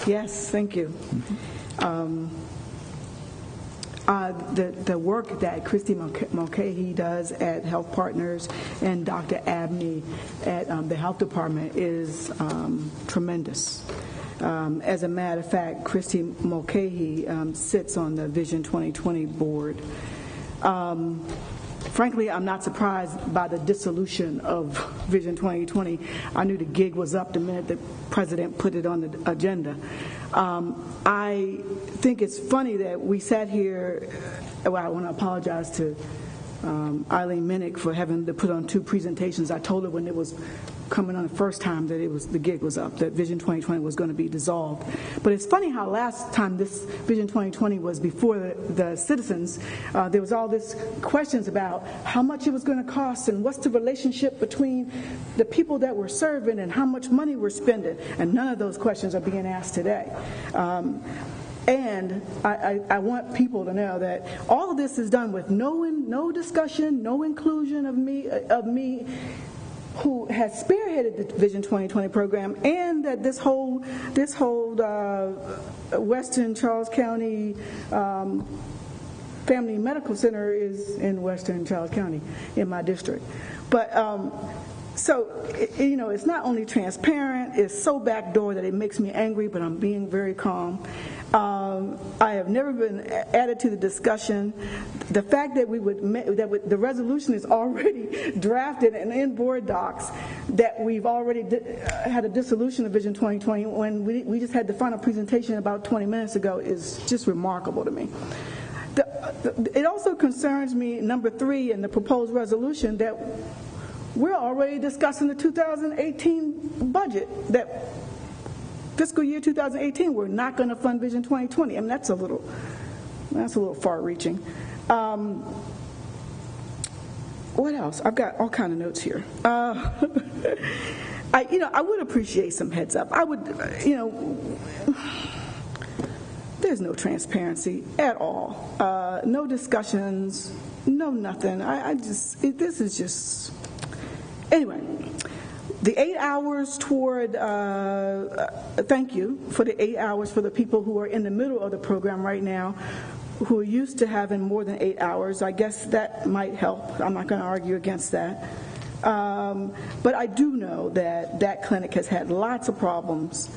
Yes, thank you. The work that Christy Mulcahy does at Health Partners and Dr. Abney at the Health Department is tremendous. As a matter of fact, Christy Mulcahy sits on the Vision 2020 board. Frankly, I'm not surprised by the dissolution of Vision 2020. I knew the gig was up the minute the president put it on the agenda. I think it's funny that we sat here. Well, I want to apologize to Eileen Minnick for having to put on two presentations. I told her when it was coming on the first time that the gig was up, that Vision 2020 was going to be dissolved. But it's funny how last time this Vision 2020 was before the citizens, there was all this questions about how much it was going to cost and what's the relationship between the people that we're serving and how much money we're spending. And none of those questions are being asked today. And I want people to know that all of this is done with no discussion, no inclusion of me who has spearheaded the Vision 2020 program, and that this whole Western Charles County Family Medical Center is in Western Charles County in my district. But so, it's not only transparent, it's so backdoor that it makes me angry, but I'm being very calm. I have never been added to the discussion. The fact that the resolution is already drafted and in board docs, that we've already had a dissolution of Vision 2020 when we just had the final presentation about 20 minutes ago is just remarkable to me. It also concerns me, number 3 in the proposed resolution, that we're already discussing the 2018 budget, that fiscal year 2018, we're not going to fund Vision 2020. I mean, that's a little far-reaching. What else? I've got all kind of notes here. I would appreciate some heads up. I would, there's no transparency at all. No discussions, no nothing. This is just, anyway. The 8 hours toward, thank you for the 8 hours for the people who are in the middle of the program right now, who are used to having more than 8 hours. I guess that might help. I'm not going to argue against that. But I do know that clinic has had lots of problems,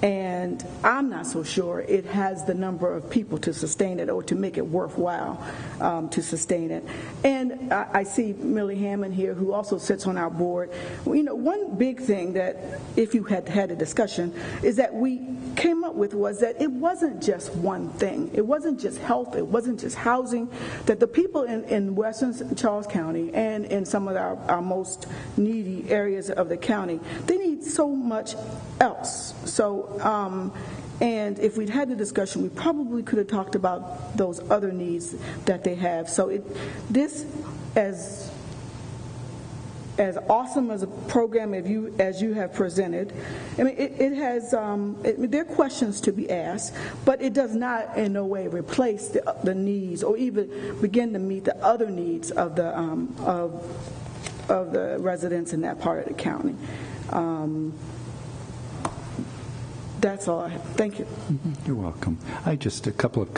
and I'm not so sure it has the number of people to sustain it or to make it worthwhile to sustain it. And I see Millie Hammond here, who also sits on our board. One big thing that, if you had a discussion, is that we came up with was that it wasn't just one thing. It wasn't just health. It wasn't just housing. That the people in Western Charles County and in some of our most needy areas of the county, they need so much else. So, and if we'd had the discussion, we probably could have talked about those other needs that they have. So this, as awesome as a program as you have presented, I mean, it has, there are questions to be asked, but it does not in no way replace the needs or even begin to meet the other needs of the residents in that part of the county. That's all I have. Thank you. You're welcome. Just a couple of